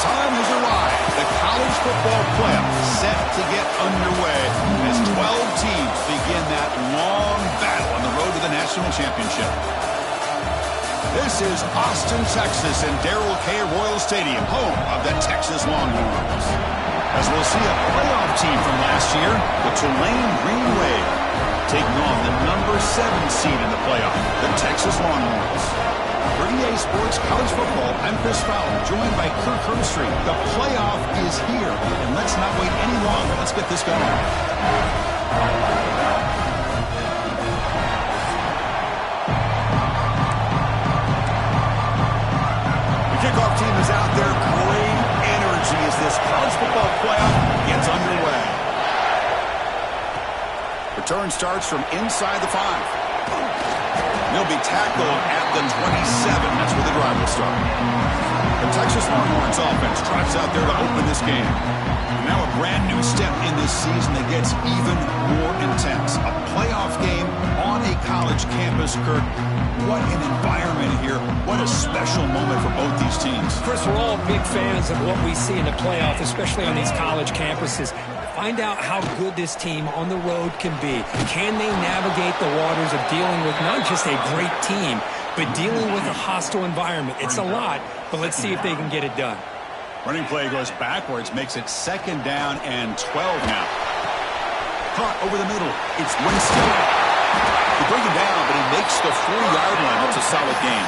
time has arrived. The college football playoff set to get underway as 12 teams begin that long battle on the road to the national championship. This is Austin, Texas, and Darrell K. Royal Stadium, home of the Texas Longhorns. As we'll see a playoff team from last year, the Tulane Green Wave, taking on the number 7 seed in the playoff, the Texas Longhorns. For EA Sports College Football, I'm Chris Fowler, joined by Kirk Herbstreit. The playoff is here, and let's not wait any longer. Let's get this going. Kickoff team is out there. Great energy as this college football playoff gets underway. Return starts from inside the 5. He'll be tackled at the 27. That's where the drive will start. The Texas Longhorns offense trots out there to open this game. And now a brand new step in this season that gets even more intense. A playoff game on a college campus, Kirk. What an environment here. What a special moment for both these teams. Chris, we're all big fans of what we see in the playoff, especially on these college campuses. Find out how good this team on the road can be. Can they navigate the waters of dealing with not just a great team, but dealing with a hostile environment? It's a lot, but let's see if they can get it done. Running play goes backwards, makes it 2nd down and 12 now. Caught over the middle. It's Winston. He brings him down, but he makes the 4-yard line. That's a solid gain.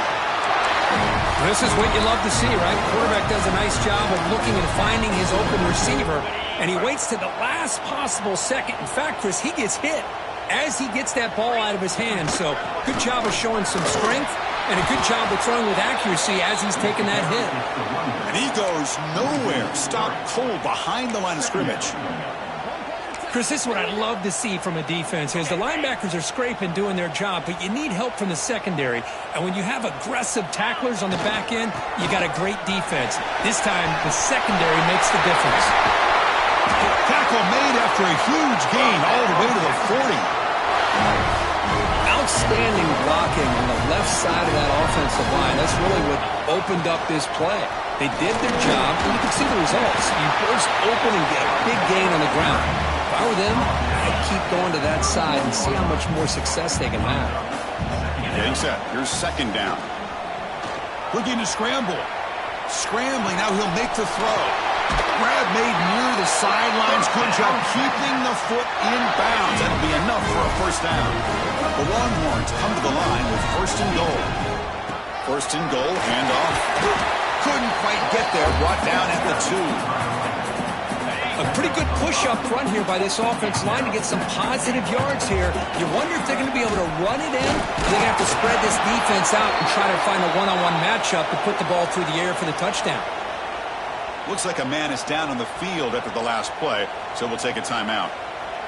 This is what you love to see, right? Quarterback does a nice job of looking and finding his open receiver, and he waits to the last possible second. In fact, Chris, he gets hit as he gets that ball out of his hand. So good job of showing some strength and a good job of throwing with accuracy as he's taking that hit. And he goes nowhere. Stopped cold behind the line of scrimmage. Chris, this is what I love to see from a defense is the linebackers are scraping, doing their job, but you need help from the secondary. And when you have aggressive tacklers on the back end, you got a great defense. This time, the secondary makes the difference. Tackle made after a huge gain all the way to the 40. Outstanding blocking on the left side of that offensive line. That's really what opened up this play. They did their job, and you can see the results. You burst open and get a big gain on the ground. If I were them, I'd keep going to that side and see how much more success they can have. Getting set. Here's 2nd down. Looking to scramble. Scrambling. Now he'll make the throw. Grab made near the sidelines. Good job keeping the foot in bounds. That'll be enough for a 1st down. The Longhorns come to the line with 1st and goal. 1st and goal. Handoff. Couldn't quite get there. Brought down at the 2. A pretty good push up front here by this offense line to get some positive yards here. You wonder if they're going to be able to run it in. They're going to have to spread this defense out and try to find a one-on-one matchup to put the ball through the air for the touchdown. Looks like a man is down on the field after the last play, so we'll take a timeout.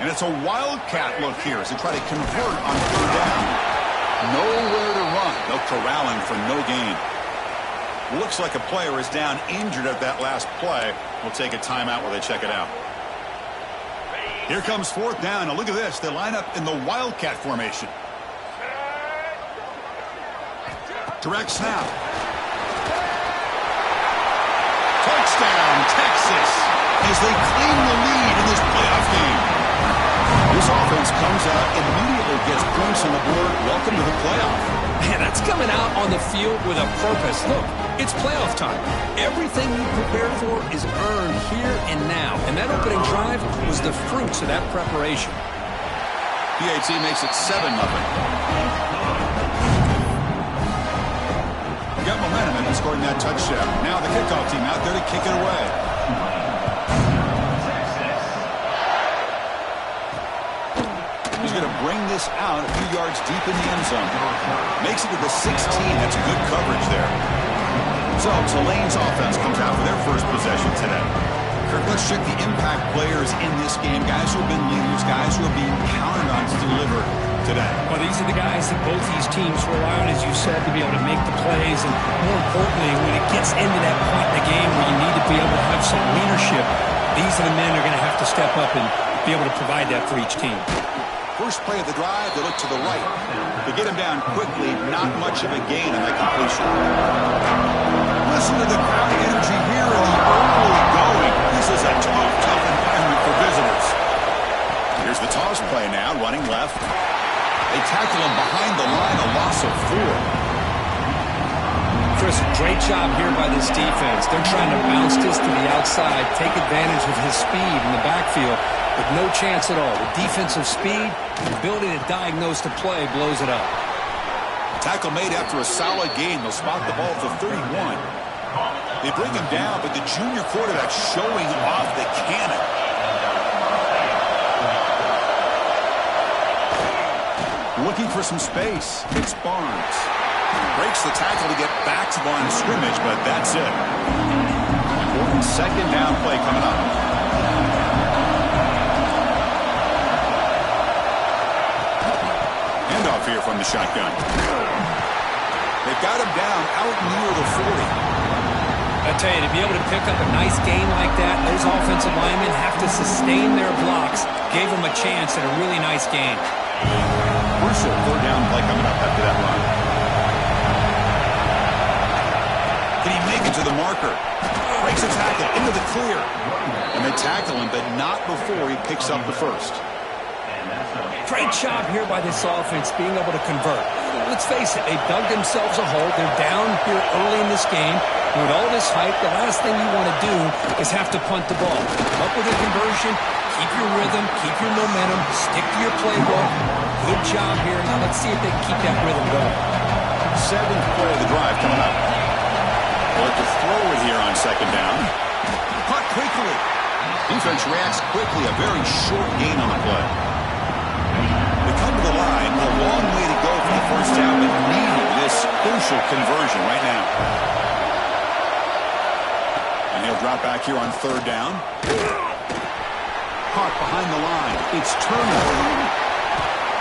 And it's a wildcat look here as they try to convert on 3rd down. Nowhere to run. No corralling for no gain. Looks like a player is down injured at that last play. We'll take a timeout while they check it out. Here comes 4th down. Now look at this. They line up in the wildcat formation. Direct snap. Touchdown, Texas, as they claim the lead in this playoff game. This offense comes out, immediately gets points on the board. Welcome to the playoff. Man, that's coming out on the field with a purpose. Look, it's playoff time. Everything you prepared for is earned here and now. And that opening drive was the fruits of that preparation. PAT makes it 7-0. Got momentum and scoring that touchdown. Now the kickoff team out there to kick it away. He's going to bring this out a few yards deep in the end zone. Makes it to the 16. That's good coverage there. So Tulane's offense comes out for their first possession today. Kirk, let's check the impact players in this game. Guys who have been leaders, guys who are being counted on to deliver today. Well, these are the guys that both these teams rely on, as you said, to be able to make the plays. And more importantly, when it gets into that point in the game where you need to be able to have some leadership, these are the men who are going to have to step up and be able to provide that for each team. First play of the drive, they look to the right. They get him down quickly, not much of a gain on that completion. Listen to the crowd energy here in the early going. This is a tough, tough environment for visitors. Here's the toss play now, running left. They tackle him behind the line, a loss of 4. Chris, great job here by this defense. They're trying to bounce this to the outside, take advantage of his speed in the backfield, but no chance at all. The defensive speed, the ability to diagnose the play blows it up. Tackle made after a solid game. They'll spot the ball at the 31. They bring him down, but the junior quarterback showing off the cannon. Looking for some space. It's Barnes. Breaks the tackle to get back to the line of scrimmage, but that's it. Important second down play coming up. Handoff here from the shotgun. They've got him down out near the 40. I tell you, to be able to pick up a nice game like that, those offensive linemen have to sustain their blocks. Gave them a chance at a really nice game. Crucial third down play coming up after that run. Can he make it to the marker? Breaks a tackle into the clear. And they tackle him, but not before he picks up the first. Great job here by this offense being able to convert. Let's face it, they've dug themselves a hole. They're down here early in this game. And with all this hype, the last thing you want to do is have to punt the ball. Come up with a conversion, keep your rhythm, keep your momentum, stick to your playbook. Good job here. Now let's see if they can keep that rhythm going. 7th play of the drive coming up. They'll have to throw it here on second down. Caught quickly. Defense reacts quickly. A very short gain on the play. They come to the line. A long way to go for the first down, but needing this crucial conversion right now. And he'll drop back here on third down. Caught behind the line. It's turnover.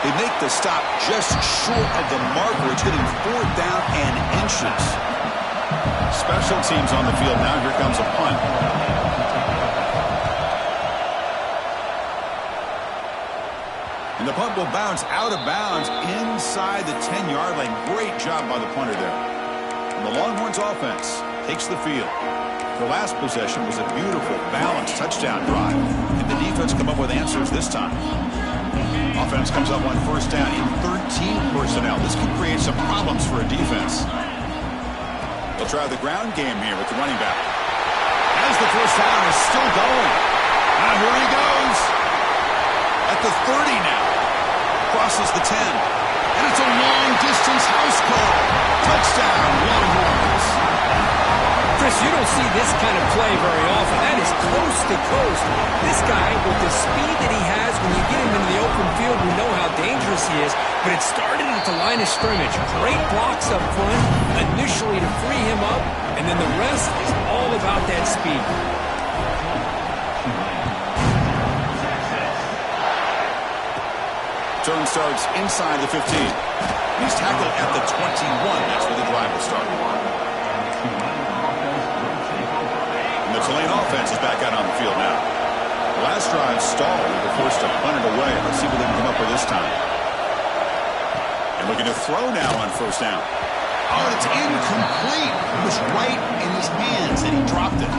They make the stop just short of the marker. It's getting 4th down and inches. Special teams on the field now. Here comes a punt. And the punt will bounce out of bounds inside the 10-yard line. Great job by the punter there. And the Longhorns offense takes the field. Their last possession was a beautiful, balanced touchdown drive. And the defense come up with answers this time. Offense comes up on first down in 13 personnel. This could create some problems for a defense. They'll try the ground game here with the running back. As the first down is still going. Now here he goes. At the 30 now. Crosses the 10. And it's a long-distance house call. Touchdown, Longhorns. Chris, you don't see this kind of play very often. That is coast to coast. This guy, with the speed that he has, when you get him into the open field, we know how dangerous he is. But it started at the line of scrimmage. Great blocks up front, initially to free him up, and then the rest is all about that speed. Turn starts inside the 15. He's tackled at the 21. That's where the drive will start. And the Tulane offense is back out on the field now. The last drive stalled. They were forced to punt it away. Let's see what they can come up with this time. And looking to throw now on first down. Oh, it's incomplete. It was right in his hands, and he dropped it.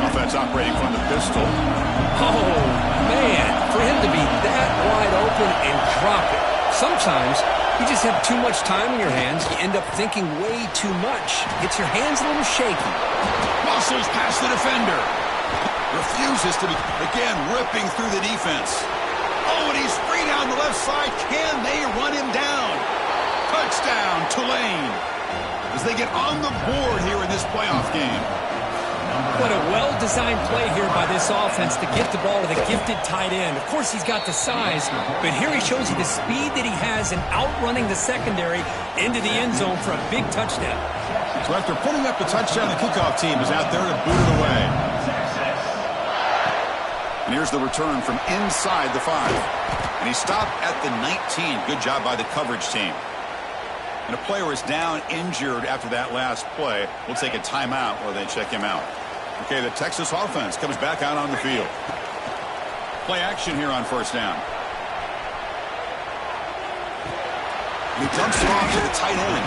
Offense operating from the pistol. Oh, man. For him to be that wide open and drop it. Sometimes you just have too much time in your hands. You end up thinking way too much. Gets your hands a little shaky. Muscles past the defender. Refuses to be, again, ripping through the defense. Oh, and he's free down the left side. Can they run him down? Touchdown, Tulane. As they get on the board here in this playoff game. What a well-designed play here by this offense to get the ball to the gifted tight end. Of course, he's got the size, but here he shows you the speed that he has in outrunning the secondary into the end zone for a big touchdown. So after putting up the touchdown, the kickoff team is out there to boot it away. And here's the return from inside the 5. And he stopped at the 19. Good job by the coverage team. And a player is down injured after that last play. We'll take a timeout while they check him out. Okay, the Texas offense comes back out on the field. Play action here on first down. And he dumps it off to the tight end.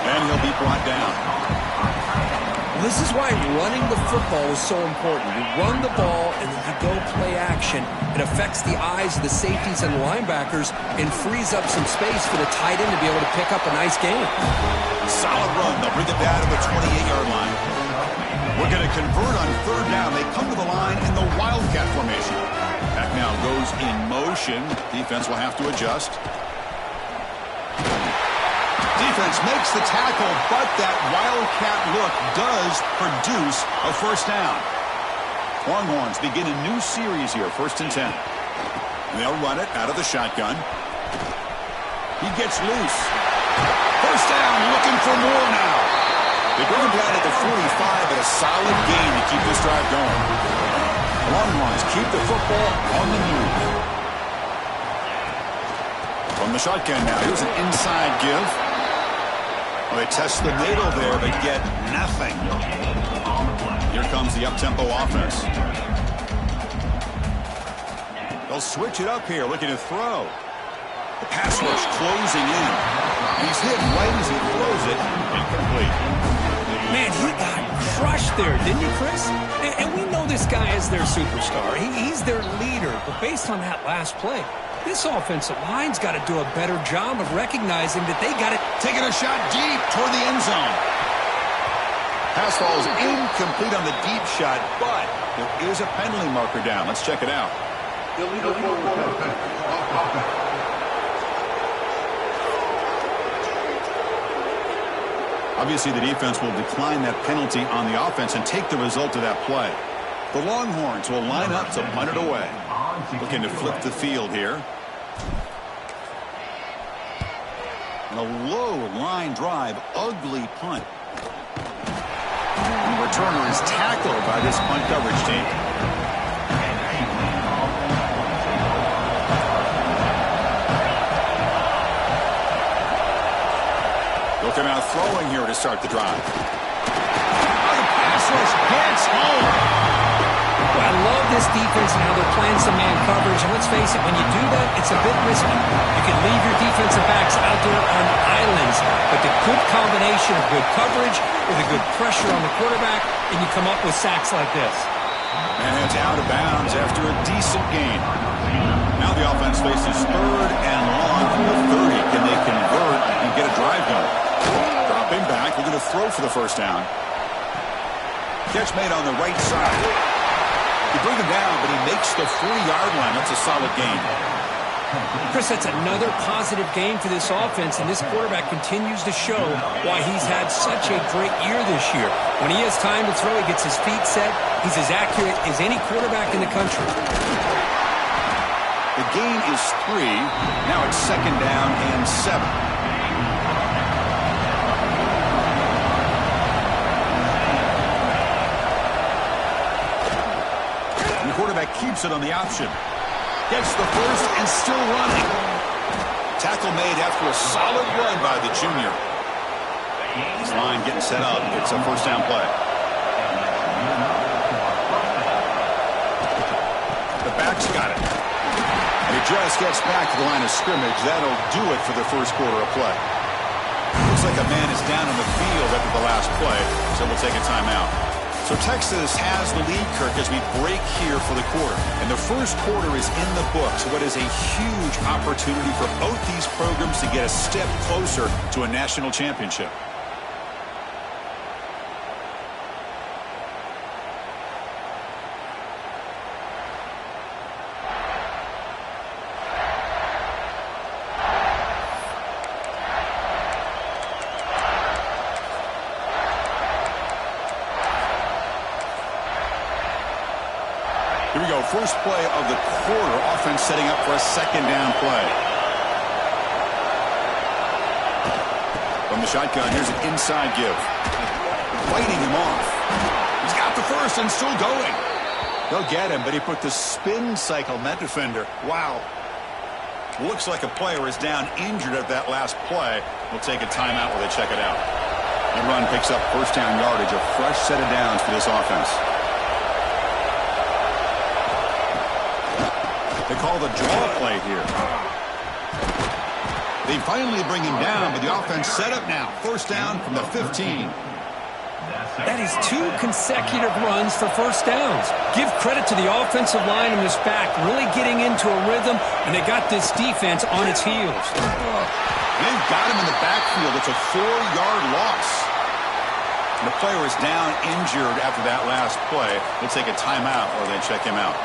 And he'll be brought down. This is why running the football is so important. You run the ball and then you go play action. It affects the eyes of the safeties and the linebackers and frees up some space for the tight end to be able to pick up a nice gain. Solid run. They'll bring it down to the 28-yard line. We're going to convert on third down. They come to the line in the Wildcat formation. Back now goes in motion. Defense will have to adjust. Defense makes the tackle, but that Wildcat look does produce a first down. Longhorns begin a new series here, 1st and 10. They'll run it out of the shotgun. He gets loose. First down, looking for more now. They bring him down at the 45, but a solid gain to keep this drive going. The Longhorns keep the football on the move. From the shotgun now, here's an inside give. Well, they test the middle there, but get nothing. Here comes the up-tempo offense. They'll switch it up here, looking to throw. The pass rush closing in. And he's hit right as he throws it. Incomplete. Man, he got crushed there, didn't he, Chris? And we know this guy is their superstar. He's their leader. But based on that last play, this offensive line's got to do a better job of recognizing that they got it. Taking a shot deep toward the end zone. Pass falls incomplete on the deep shot, but there is a penalty marker down. Let's check it out. Obviously, the defense will decline that penalty on the offense and take the result of that play. The Longhorns will line up to punt it away. Looking to flip the field here. And a low line drive, ugly punt. And the returner is tackled by this punt coverage team. Looking out throwing here to start the drive. Oh, the pass rush gets home. Well, I love this defense and how they're playing some man coverage. And let's face it, when you do that, it's a bit risky. You can leave your defensive backs out there on islands, but the good combination of good coverage with a good pressure on the quarterback, and you come up with sacks like this. And it's out of bounds after a decent gain. Now the offense faces 3rd and long from the 30. Can they convert and get a drive going? Dropping back, we're going to throw for the first down. Catch made on the right side. You bring him down, but he makes the 40-yard line. That's a solid gain. Chris, that's another positive game for this offense, and this quarterback continues to show why he's had such a great year this year. When he has time to throw, he gets his feet set. He's as accurate as any quarterback in the country. The gain is 3. Now it's 2nd down and 7. And the quarterback keeps it on the option. Gets the first and still running. Tackle made after a solid run by the junior. This line getting set up. It's a first down play. The back's got it. And he just gets back to the line of scrimmage. That'll do it for the first quarter of play. Looks like a man is down on the field after the last play, so we'll take a timeout. So Texas has the lead, Kirk, as we break here for the quarter. And the first quarter is in the books. What is a huge opportunity for both these programs to get a step closer to a national championship. Here we go, first play of the quarter. Offense setting up for a 2nd down play. From the shotgun, here's an inside give. Fighting him off. He's got the first and still going. They'll get him, but he put the spin cycle on that defender. Wow. Looks like a player is down injured at that last play. We'll take a timeout while they check it out. The run picks up first down yardage, a fresh set of downs for this offense. They call the draw play here. They finally bring him down, but the offense set up now. First down from the 15. That is 2 consecutive runs for first downs. Give credit to the offensive line in this back, really getting into a rhythm, and they got this defense on its heels. They've got him in the backfield. It's a 4-yard loss. And the player is down injured after that last play. They'll take a timeout or they check him out.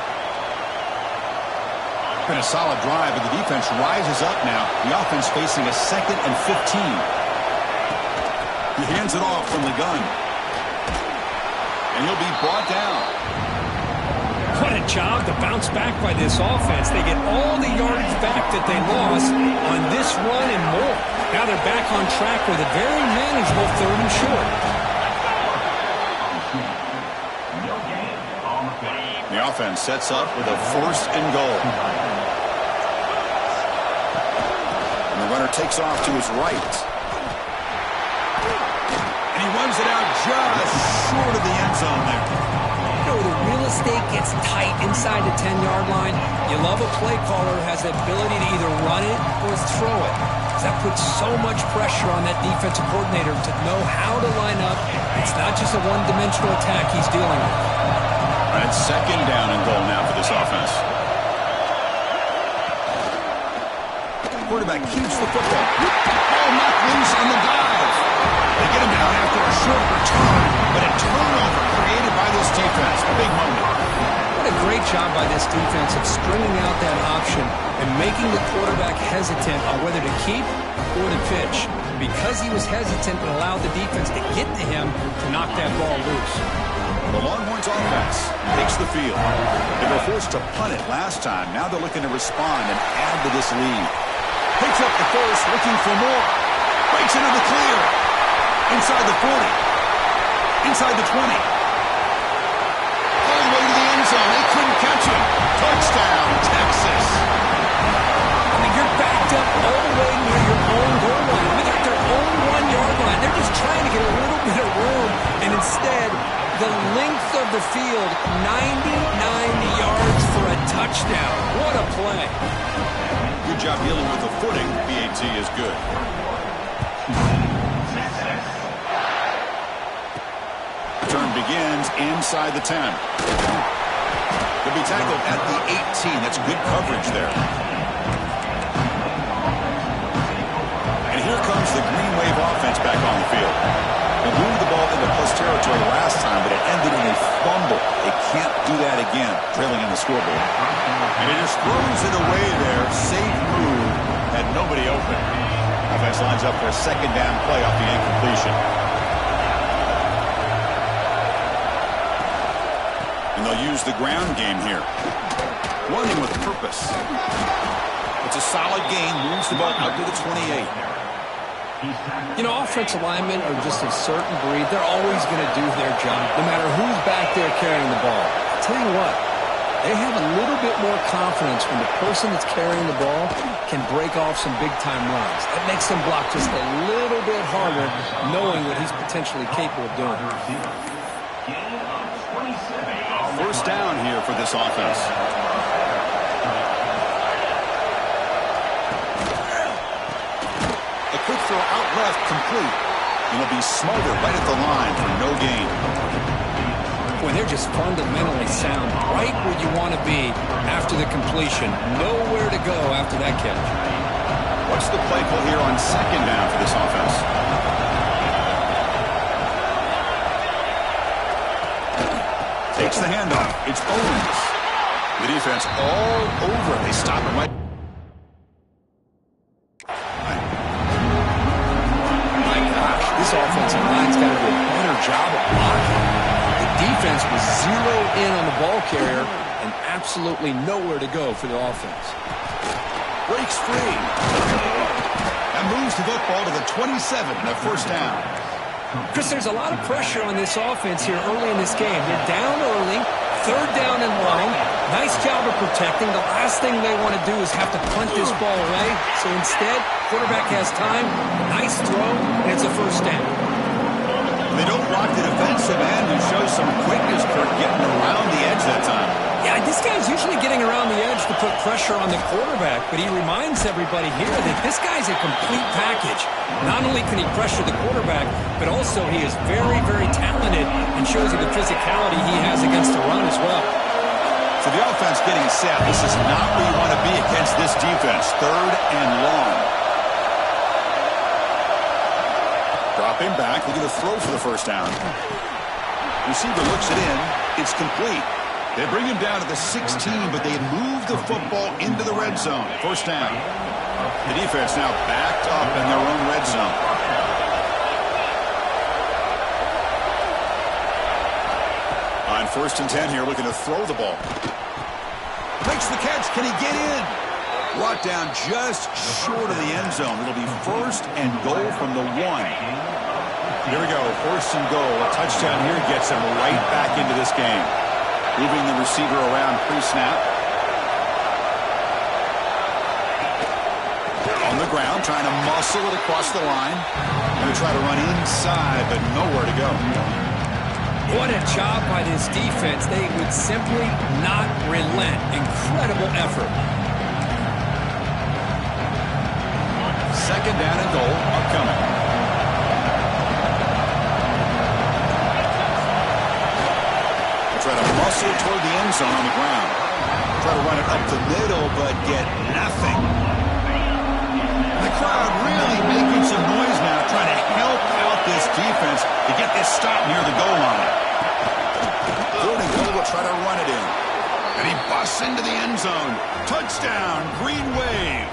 Been a solid drive, but the defense rises up now. The offense facing a 2nd and 15. He hands it off from the gun. And he'll be brought down. What a job to bounce back by this offense. They get all the yardage back that they lost on this run and more. Now they're back on track with a very manageable 3rd and short. The offense sets up with a 1st and goal. And the runner takes off to his right. And he runs it out just short of the end zone there. You know, the real estate gets tight inside the 10-yard line. You love a play caller who has the ability to either run it or throw it. That puts so much pressure on that defensive coordinator to know how to line up. It's not just a one-dimensional attack he's dealing with. All right, 2nd down and goal now for this offense. Quarterback keeps the football. Ball knocked loose on the dive. They get him down after a short return, but a turnover created by this defense. Big moment. What a great job by this defense of stringing out that option and making the quarterback hesitant on whether to keep or to pitch. Because he was hesitant and allowed the defense to get to him to knock that ball loose. The Longhorns offense takes the field. They were forced to punt it last time. Now they're looking to respond and add to this lead. Picks up the first, looking for more. Breaks into the clear. Inside the 40. Inside the 20. All the way to the end zone. They couldn't catch him. Touchdown, Texas. I mean, you're backed up all the way near your own goal line. I mean, they're at their own 1-yard line. They're just trying to get a little bit of room. And instead, the length of the field, 99 yards for a touchdown. What a play. Good job dealing with the footing. BAT is good. Turn begins inside the 10. They'll be tackled at the 18. That's good coverage there. And here comes the Green Wave offense back on the field. They moved the ball into plus territory last time, but it ended in a fumble. They can't do that again, trailing in the scoreboard. And he just throws it away there. Safe move. Had nobody open. Offense lines up for a 2nd down play off the incompletion. And they'll use the ground game here. Running with purpose. It's a solid gain. Moves the ball out to the 28. You know, offensive linemen are just a certain breed. They're always going to do their job, no matter who's back there carrying the ball. I'll tell you what, they have a little bit more confidence when the person that's carrying the ball can break off some big-time runs. That makes them block just a little bit harder, knowing what he's potentially capable of doing. First down here for this offense. Quick throw out left, complete. And he'll be smothered right at the line for no gain. Boy, they're just fundamentally sound, right where you want to be after the completion. Nowhere to go after that catch. What's the play call here on 2nd down for this offense? Takes the handoff. It's Owens. The defense all over. They stop him right. This offensive line's got to do a better job of blocking. The defense was zeroed in on the ball carrier and absolutely nowhere to go for the offense. Breaks free. And moves the football to the 27 and a 1st down. Chris, there's a lot of pressure on this offense here early in this game. They're down early, 3rd down and long. Nice job of protecting. The last thing they want to do is have to punt this ball away. So instead, quarterback has time, nice throw, and it's a 1st down. They don't block the defensive end who shows some quickness for getting around the edge that time. Yeah, this guy's usually getting around the edge to put pressure on the quarterback, but he reminds everybody here that this guy's a complete package. Not only can he pressure the quarterback, but also he is very, very talented and shows you the physicality he has against the run as well. So the offense getting set. This is not where you want to be against this defense. 3rd and long. Dropping back, looking to throw for the first down. Receiver looks it in. It's complete. They bring him down to the 16, but they move the football into the red zone. First down. The defense now backed up in their own red zone. On 1st and 10 here, looking to throw the ball. Makes the catch. Can he get in? Brought down just short of the end zone. It'll be 1st and goal from the 1. Here we go. 1st and goal. A touchdown here gets him right back into this game. Moving the receiver around pre-snap. On the ground, trying to muscle it across the line. Going to try to run inside, but nowhere to go. What a job by this defense. They would simply not relent. Incredible effort. 2nd down and goal upcoming. Try to muscle toward the end zone on the ground. Try to run it up the middle, but get nothing. The crowd really making some noise now, trying to help out this defense to get this stop near the goal line. 3rd and goal will try to run it in. And he busts into the end zone. Touchdown, Green Wave.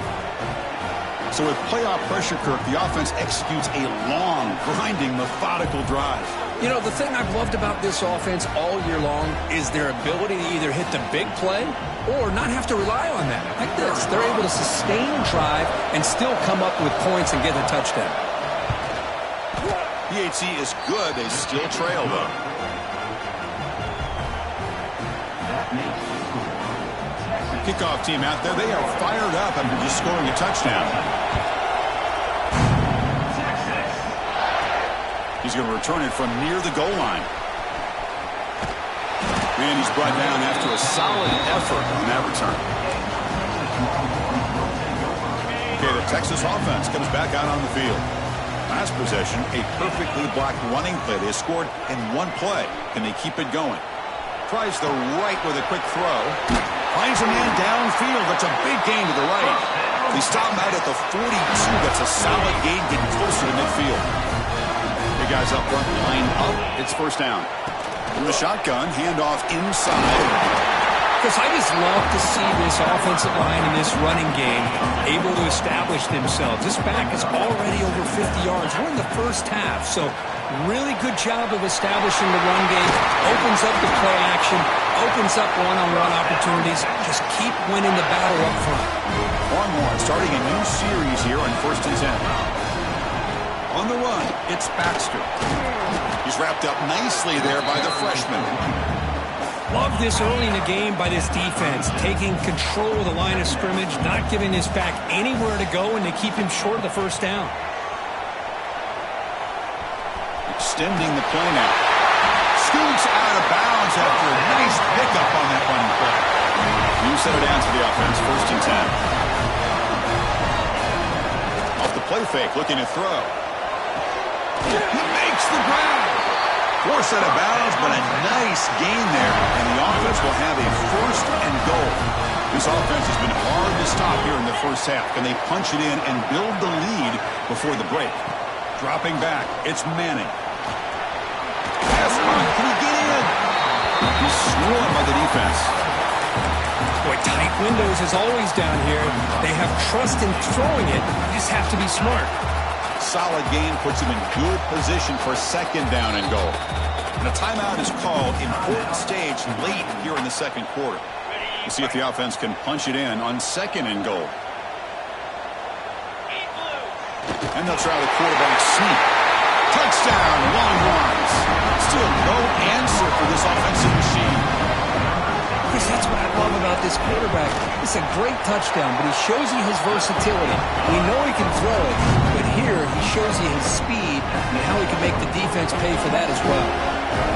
So with playoff pressure, Kirk, the offense executes a long, grinding, methodical drive. You know, the thing I've loved about this offense all year long is their ability to either hit the big play or not have to rely on that. Like this, they're able to sustain a drive and still come up with points and get a touchdown. PHC is good. They still trail, though. Kickoff team out there. They are fired up after just scoring a touchdown. He's going to return it from near the goal line. And he's brought down after a solid effort on that return. Okay, the Texas offense comes back out on the field. Last possession, a perfectly blocked running play. They scored in one play. Can they keep it going? Tries the right with a quick throw. Finds a man downfield. That's a big gain to the right. They stop him out at the 42. That's a solid gain, getting closer to midfield. Big guys up front, line up. It's 1st down. From the shotgun, handoff inside. Because I just love to see this offensive line in this running game able to establish themselves. This back is already over 50 yards. We're in the first half, so really good job of establishing the run game. Opens up the play action, opens up one-on-one opportunities. Just keep winning the battle up front. One more, starting a new series here on 1st and 10. On the run, it's Baxter. He's wrapped up nicely there by the freshman. Love this early in the game by this defense, taking control of the line of scrimmage, not giving this back anywhere to go, and they keep him short of the 1st down. Extending the play now. Scoots out of bounds after a nice pickup on that running play. You set it down to the offense, 1st and 10. Off the play fake, looking to throw. He makes the grab. Forced out of bounds, but a nice gain there, and the offense will have a 1st and goal. This offense has been hard to stop here in the first half. Can they punch it in and build the lead before the break? Dropping back, it's Manning. Pass run, can he get in? He's swarmed by the defense. Boy, tight windows as always down here. They have trust in throwing it. You just have to be smart. Solid gain puts him in good position for 2nd down and goal. And a timeout is called. Important stage late here in the 2nd quarter. We'll see if the offense can punch it in on 2nd and goal. And they'll try the quarterback sneak. Touchdown, long runs. Still no answer for this offensive machine. Chris, that's what I love about this quarterback. It's a great touchdown, but he shows you his versatility. We know he can throw it, but here he shows you his speed and how he can make the defense pay for that as well.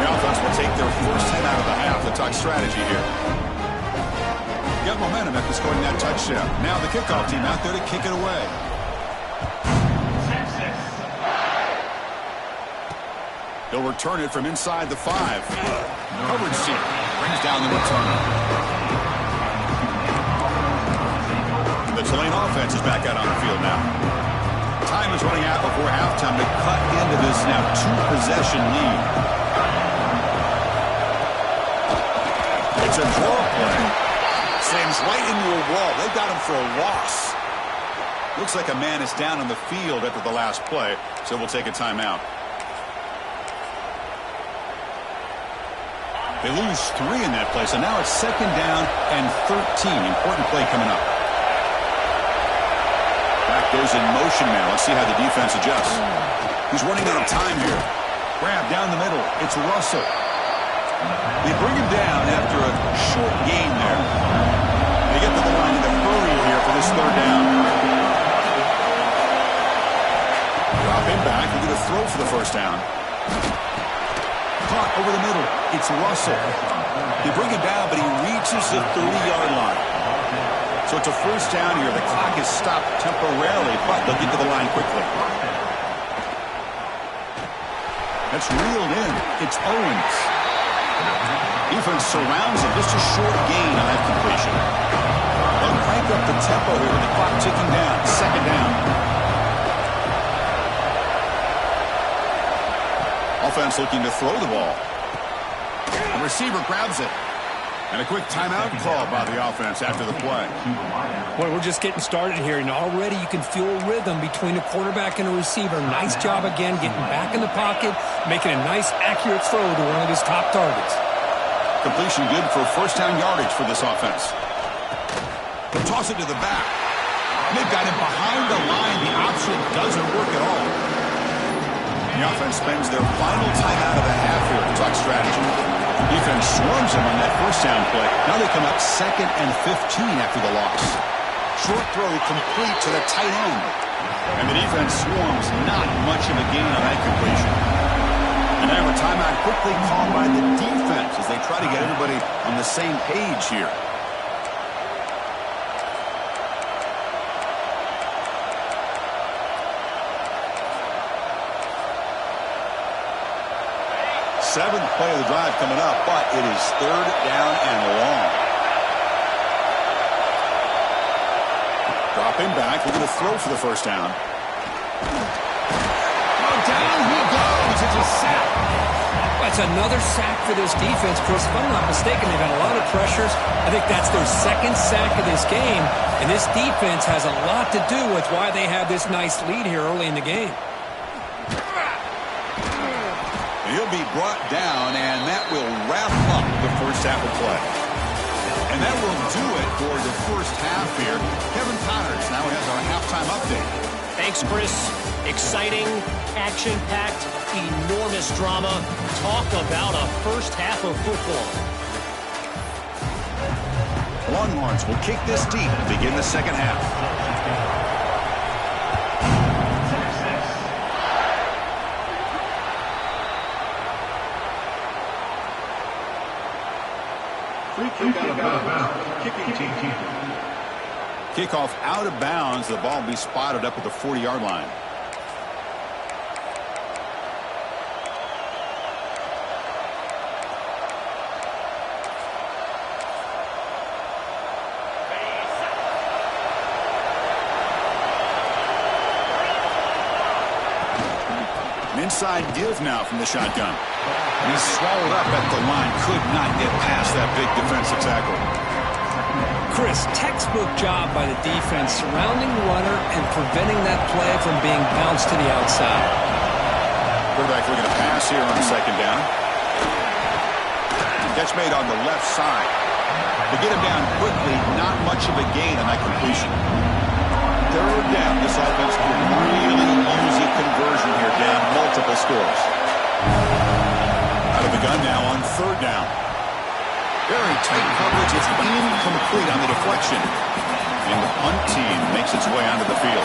The offense will take their first hit out of the half. The talk strategy here. got momentum after scoring that touchdown. Now the kickoff team out there to kick it away. He'll return it from inside the 5. Coverage team brings down the return. The Tulane offense is back out on the field now. Time is running out before halftime to cut into this now 2-possession lead. It's a draw play. Slams right into a wall. They've got him for a loss. Looks like a man is down on the field after the last play, so we'll take a timeout. They lose 3 in that play, so now it's 2nd down and 13. Important play coming up. Back goes in motion now. Let's see how the defense adjusts. He's running out of time here. Grab down the middle. It's Russell. They bring him down after a short gain there. They get to the line in a hurry here for this 3rd down. Drop him back. We're going to throw for the 1st down. Caught over the middle. It's Russell. They bring him down, but he reaches the 30-yard line. So it's a 1st down here. The clock is stopped temporarily, but they'll get to the line quickly. That's reeled in. It's Owens. Defense surrounds him. Just a short gain on that completion. They'll crank up the tempo here with the clock ticking down. 2nd down. Offense looking to throw the ball. The receiver grabs it. And a quick timeout call by the offense after the play. Boy, we're just getting started here, and already you can feel a rhythm between a quarterback and a receiver. Nice job again getting back in the pocket, making a nice, accurate throw to one of his top targets. Completion good for 1st down yardage for this offense. They'll toss it to the back. They've got him behind the line. The option doesn't work at all. The offense spends their final timeout of the half here to talk strategy. Defense swarms him on that 1st down play. Now they come up 2nd and 15 after the loss. Short throw complete to the tight end. And the defense swarms, not much of a gain on that completion. And now a timeout quickly called by the defense as they try to get everybody on the same page here. Seventh play of the drive coming up, but it is 3rd down and long. Drop him back. We're going to throw for the 1st down. Oh, down he goes. It's a sack. That's another sack for this defense, Chris. If I'm not mistaken, they've had a lot of pressures. I think that's their 2nd sack of this game, and this defense has a lot to do with why they have this nice lead here early in the game. He'll be brought down, and that will wrap up the 1st half of play. And that will do it for the 1st half here. Kevin Connors now has our halftime update. Thanks, Chris. Exciting, action-packed, enormous drama. Talk about a 1st half of football. Longhorns will kick this deep to begin the 2nd half. Free kick out of bounds. Kicking team. Kickoff out of bounds. The ball will be spotted up at the 40-yard line. An inside give now from the shotgun. And he's swallowed up at the line. Could not get past that big defensive tackle. Chris, textbook job by the defense surrounding the runner and preventing that play from being bounced to the outside. Quarterback looking to pass here on 2nd down. Catch made on the left side. To get him down quickly, not much of a gain on that completion. 3rd down. This offense could really use a conversion here, down multiple scores. Out of the gun now on 3rd down. Very tight coverage. It's incomplete on the deflection. And the punt team makes its way onto the field.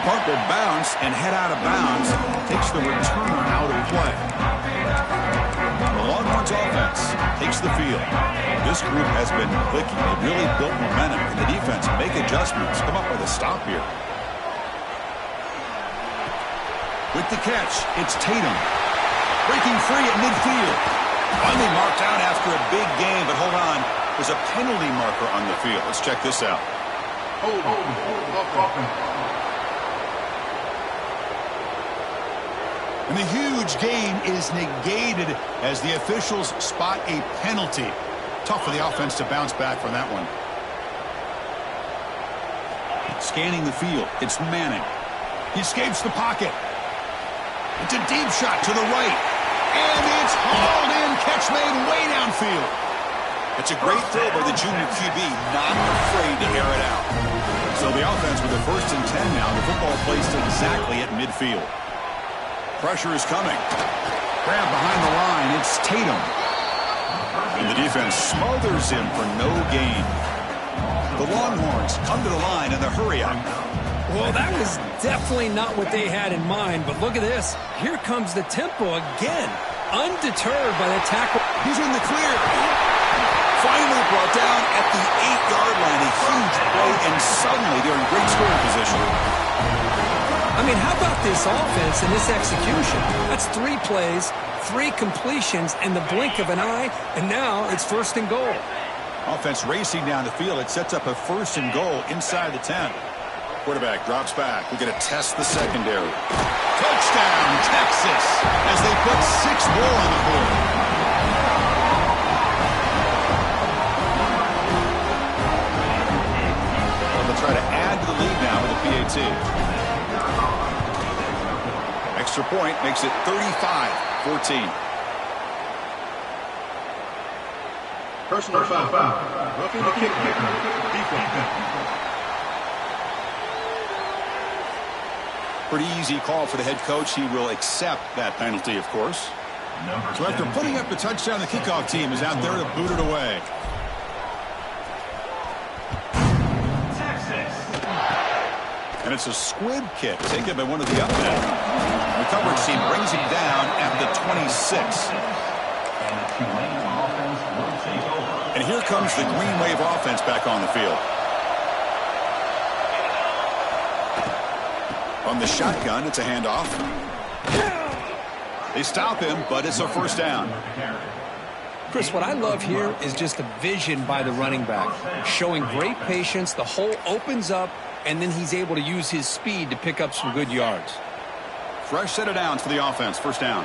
The punt will bounce and head out of bounds. Takes the returner out of play. The Longhorns offense takes the field. This group has been clicking. They really built momentum. And the defense make adjustments. Come up with a stop here. With the catch, it's Tatum. Breaking free at midfield. Finally marked out after a big game, but hold on. There's a penalty marker on the field. Let's check this out. And the huge gain is negated as the officials spot a penalty. Tough for the offense to bounce back from that one. Scanning the field, it's Manning. He escapes the pocket. It's a deep shot to the right. And it's hauled in. Catch made way downfield. It's a great throw by the junior QB, not afraid to air it out. So the offense with the 1st and 10 now. The football placed exactly at midfield. Pressure is coming. Grab behind the line. It's Tatum. And the defense smothers him for no gain. The Longhorns come to the line in the hurry-up. Well, that was definitely not what they had in mind, but look at this. Here comes the tempo again. Undeterred by the tackle. He's in the clear. Finally brought down at the 8-yard line. A huge play, and suddenly they're in great scoring position. I mean, how about this offense and this execution? That's 3 plays, 3 completions in the blink of an eye, and now it's 1st and goal. Offense racing down the field. It sets up a 1st and goal inside the 10. Quarterback drops back. We're going to test the secondary. Touchdown, Texas, as they put 6 more on the board. Well, they'll try to add to the lead now with a PAT. Extra point makes it 35-14. Personal foul. Roughing the kick. Defense. Pretty easy call for the head coach. He will accept that penalty, of course. So after putting up the touchdown, the kickoff team is out there to boot it away. And it's a squib kick taken by one of the up men. The coverage team brings him down at the 26. And here comes the Green Wave offense back on the field. On the shotgun, it's a handoff. They stop him, but it's a 1st down. Chris, what I love here is just the vision by the running back. Showing great patience, the hole opens up, and then he's able to use his speed to pick up some good yards. Fresh set of downs for the offense. 1st down.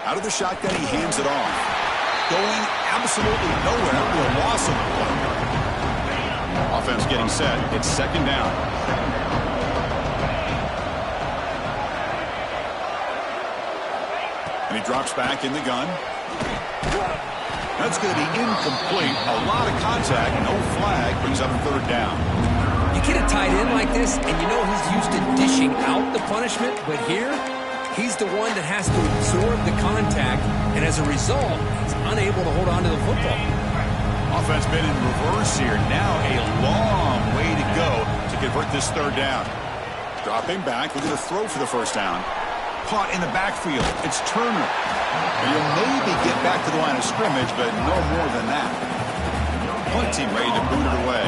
Out of the shotgun, he hands it off. Going absolutely nowhere with a loss of the play. Offense getting set. It's 2nd down. And he drops back in the gun. That's going to be incomplete. A lot of contact. No flag. Brings up 3rd down. You get a tight end like this, and you know he's used to dishing out the punishment, but here, he's the one that has to absorb the contact, and as a result, he's unable to hold on to the football. Offense been in reverse here. Now a long way to go to convert this 3rd down. Dropping back, looking to throw for the 1st down. Caught in the backfield. It's Turner. And you'll maybe get back to the line of scrimmage, but no more than that. Punt team ready to boot it away.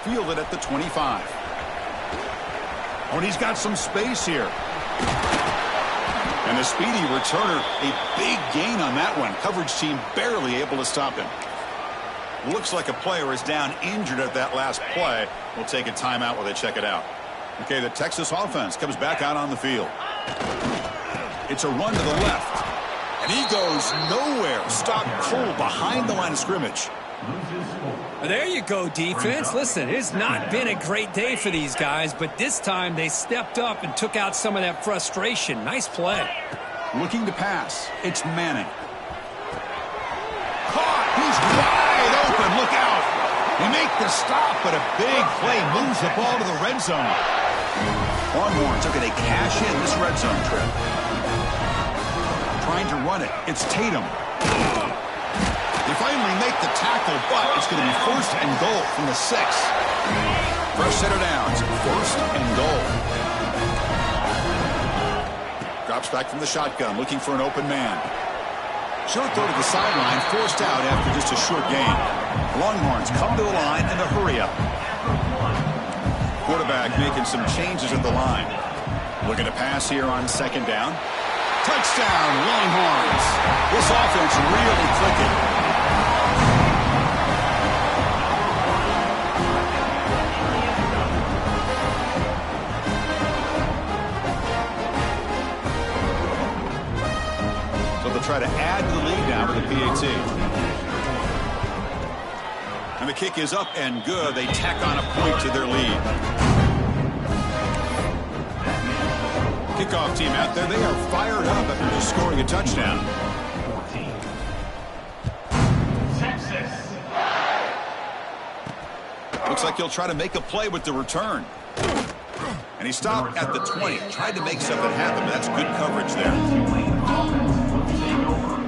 Fielded at the 25. Oh, and he's got some space here. And the speedy returner, a big gain on that one. Coverage team barely able to stop him. Looks like a player is down injured at that last play. We'll take a timeout while they check it out. Okay, the Texas offense comes back out on the field. It's a run to the left. And he goes nowhere. Stopped cold behind the line of scrimmage. There you go, defense. Listen, it's not been a great day for these guys, but this time they stepped up and took out some of that frustration. Nice play. Looking to pass. It's Manning. Caught. He's wide open. Look out. They make the stop, but a big play moves the ball to the red zone. Longhorns looking to cash in this red zone trip. Trying to run it. It's Tatum. They finally make the tackle, but it's going to be 1st and goal from the 6. Fresh set of downs. 1st and goal. Drops back from the shotgun, looking for an open man. Short throw to the sideline, forced out after just a short gain. Longhorns come to the line in a hurry-up. Quarterback making some changes at the line. Looking to pass here on 2nd down. Touchdown, Longhorns. This offense really clicking. Try to add to the lead now with the PAT. And the kick is up and good. They tack on a point to their lead. Kickoff team out there. They are fired up after just scoring a touchdown. Looks like he'll try to make a play with the return. And he stopped at the 20. Tried to make something happen, but that's good coverage there.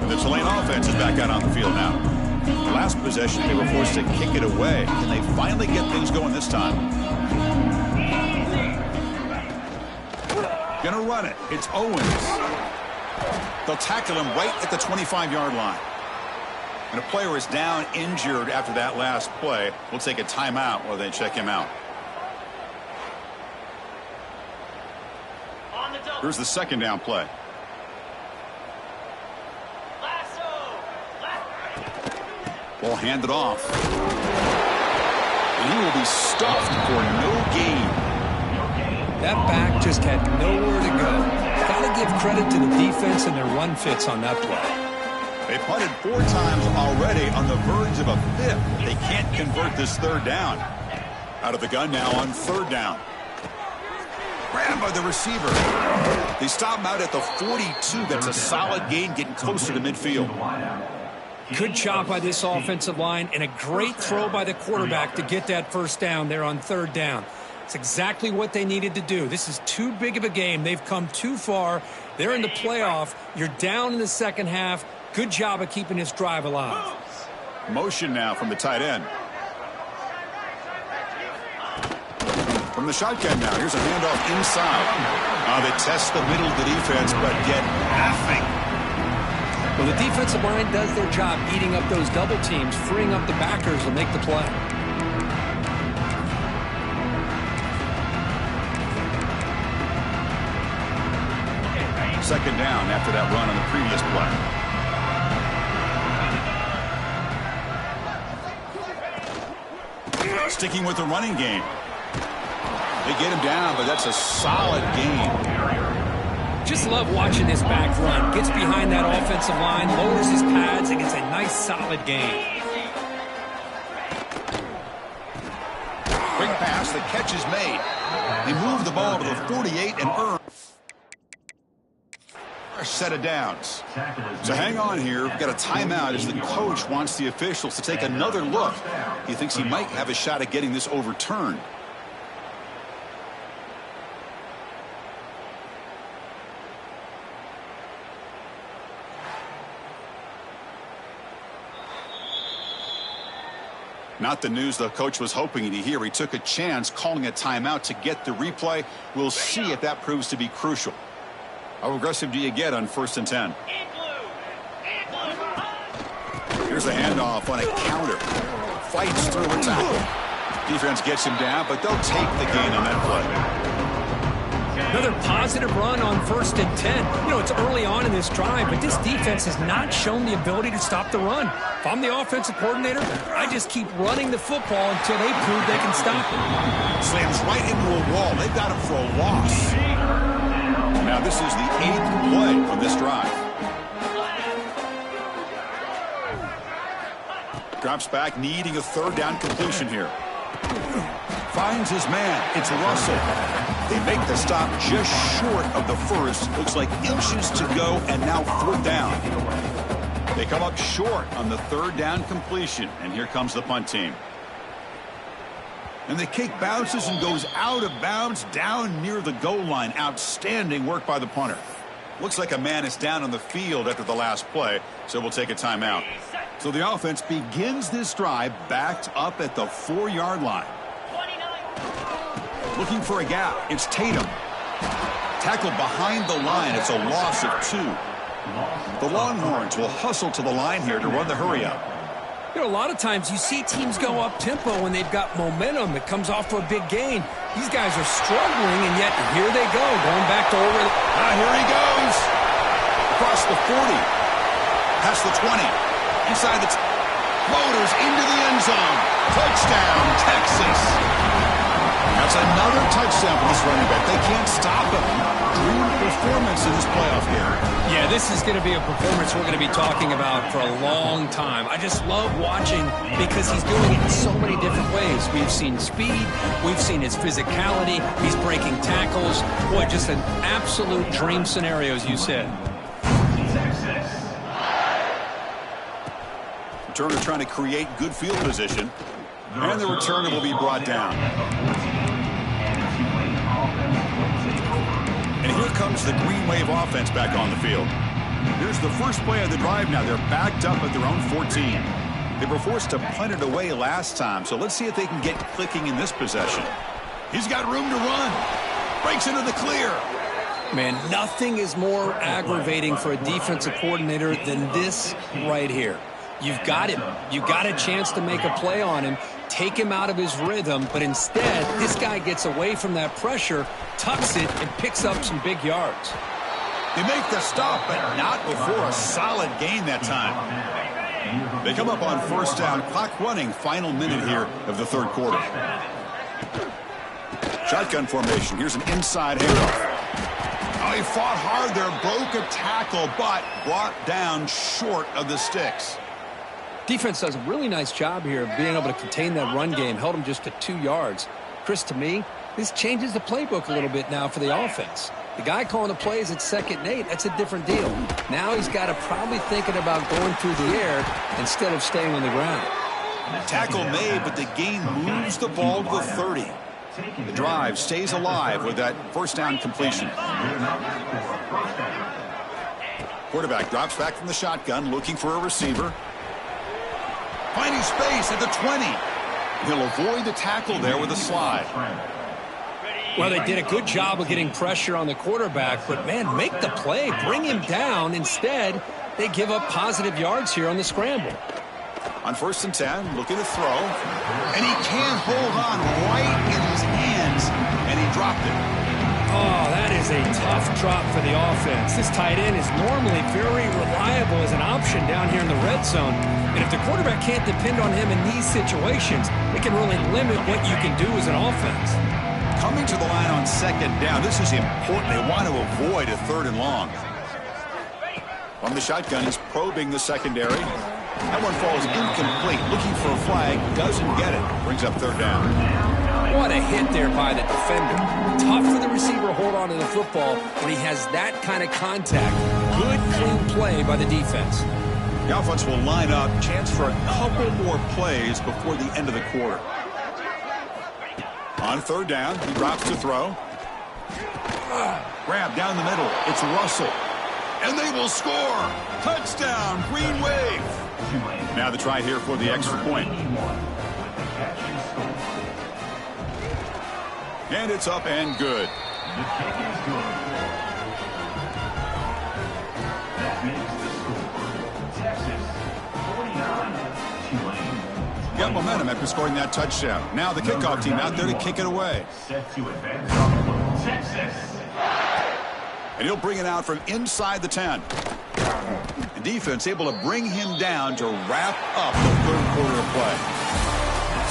The Tulane offense is back out on the field now. The last possession, they were forced to kick it away. Can they finally get things going this time? Gonna run it. It's Owens. They'll tackle him right at the 25-yard line. And a player is down injured after that last play. We'll take a timeout while they check him out. Here's the 2nd down play. Ball handed off. And he will be stuffed for no gain. That back just had nowhere to go. Got to give credit to the defense and their run fits on that play. They punted 4 times already, on the verge of a 5th. They can't convert this 3rd down. Out of the gun now on 3rd down. Grabbed by the receiver. They stop him out at the 42. That's a solid gain, getting closer to midfield. Good job by this offensive line, and a great throw by the quarterback to get that 1st down there on 3rd down. It's exactly what they needed to do. This is too big of a game. They've come too far. They're in the playoff. You're down in the 2nd half. Good job of keeping this drive alive. Motion now from the tight end. From the shotgun now. Here's a handoff inside. They test the middle of the defense, but get nothing. Well, the defensive line does their job eating up those double teams, freeing up the backers to make the play. Second down after that run on the previous play. Sticking with the running game. They get him down, but that's a solid game. Just love watching this back run. Gets behind that offensive line, lowers his pads, and gets a nice solid gain. Quick pass, the catch is made. They move the ball to the 48 and earn a set of downs. So hang on here. We've got a timeout as the coach wants the officials to take another look. He thinks he might have a shot at getting this overturned. Not the news the coach was hoping to hear. He took a chance calling a timeout to get the replay. We'll see if that proves to be crucial. How aggressive do you get on 1st and 10? Here's the handoff on a counter. Fights through a tackle. Defense gets him down, but they'll take the gain on that play. Another positive run on 1st and 10. You know, it's early on in this drive, but this defense has not shown the ability to stop the run. If I'm the offensive coordinator, I just keep running the football until they prove they can stop it. Slams right into a wall. They've got him for a loss. Now this is the 8th play on this drive. Drops back, needing a 3rd down completion here. Finds his man. It's Russell. They make the stop just short of the 1st. Looks like inches to go, and now 4th down. They come up short on the 3rd down completion, and here comes the punt team. And the kick bounces and goes out of bounds down near the goal line. Outstanding work by the punter. Looks like a man is down on the field after the last play, so we'll take a timeout. So the offense begins this drive backed up at the 4-yard line. Looking for a gap. It's Tatum. Tackled behind the line. It's a loss of 2. The Longhorns will hustle to the line here to run the hurry up. You know, a lot of times you see teams go up-tempo when they've got momentum. It comes off to a big gain. These guys are struggling, and yet here they go, going back to over. Here he goes. Across the 40. Past the 20. Inside the floaters into the end zone. Touchdown, Texas. That's another touchdown for this running back. They can't stop him. Dream performance in this playoff game. Yeah, this is going to be a performance we're going to be talking about for a long time. I just love watching because he's doing it in so many different ways. We've seen speed. We've seen his physicality. He's breaking tackles. Boy, just an absolute dream scenario, as you said. Returner trying to create good field position. And the returner will be brought down. And here comes the Green Wave offense back on the field. Here's the first play of the drive now. They're backed up at their own 14. They were forced to punt it away last time, so let's see if they can get clicking in this possession. He's got room to run. Breaks into the clear. Man, nothing is more aggravating for a defensive coordinator than this right here. You've got him. You've got a chance to make a play on him, take him out of his rhythm, but instead, this guy gets away from that pressure, tucks it, and picks up some big yards. They make the stop, but not before a solid gain that time. They come up on first down, clock running, final minute here of the third quarter. Shotgun formation. Here's an inside handoff. Oh, he fought hard there, broke a tackle, but brought down short of the sticks. Defense does a really nice job here of being able to contain that run game, held him just to 2 yards. Chris, to me, this changes the playbook a little bit now for the offense. The guy calling the plays at 2nd and 8, that's a different deal. Now he's got to probably thinking about going through the air instead of staying on the ground. Tackle made, but the gain moves the ball to the 30. The drive stays alive with that first down completion. Quarterback drops back from the shotgun, looking for a receiver. Finding space at the 20. He'll avoid the tackle there with a slide. Well, they did a good job of getting pressure on the quarterback, but, man, make the play. Bring him down. Instead, they give up positive yards here on the scramble. On 1st and 10, looking to throw. And he can't hold on right in his hands, and he dropped it. Oh, that is a tough drop for the offense. This tight end is normally very reliable as an option down here in the red zone. And if the quarterback can't depend on him in these situations, it can really limit what you can do as an offense. Coming to the line on 2nd down, this is important. They want to avoid a 3rd and long. From the shotgun, he's probing the secondary. That one falls incomplete. Looking for a flag, doesn't get it. Brings up 3rd down. What a hit there by the defender. Tough for the receiver to hold on to the football when he has that kind of contact. Good, clean play by the defense. The offense will line up. Chance for a couple more plays before the end of the quarter. On 3rd down, he drops to throw. Grab down the middle. It's Russell. And they will score. Touchdown, Green Wave. Now the try here for the extra point. And it's up and good. The kick is good. That makes the score. Texas 49, Tulane. Got momentum after scoring that touchdown. Now the kickoff team out there to kick it away. Set to advance. Texas. And he'll bring it out from inside the 10. The defense able to bring him down to wrap up the third quarter of play.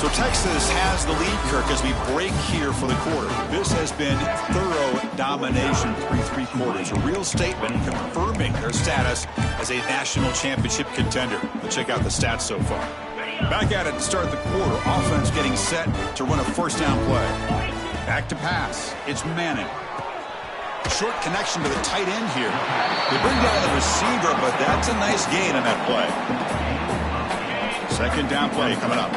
So Texas has the lead, Kirk, as we break here for the quarter. This has been thorough domination through 3 quarters. A real statement confirming their status as a national championship contender. Let's check out the stats so far. Back at it to start the quarter. Offense getting set to run a first down play. Back to pass. It's Manning. Short connection to the tight end here. They bring down the receiver, but that's a nice gain on that play. Second down play coming up.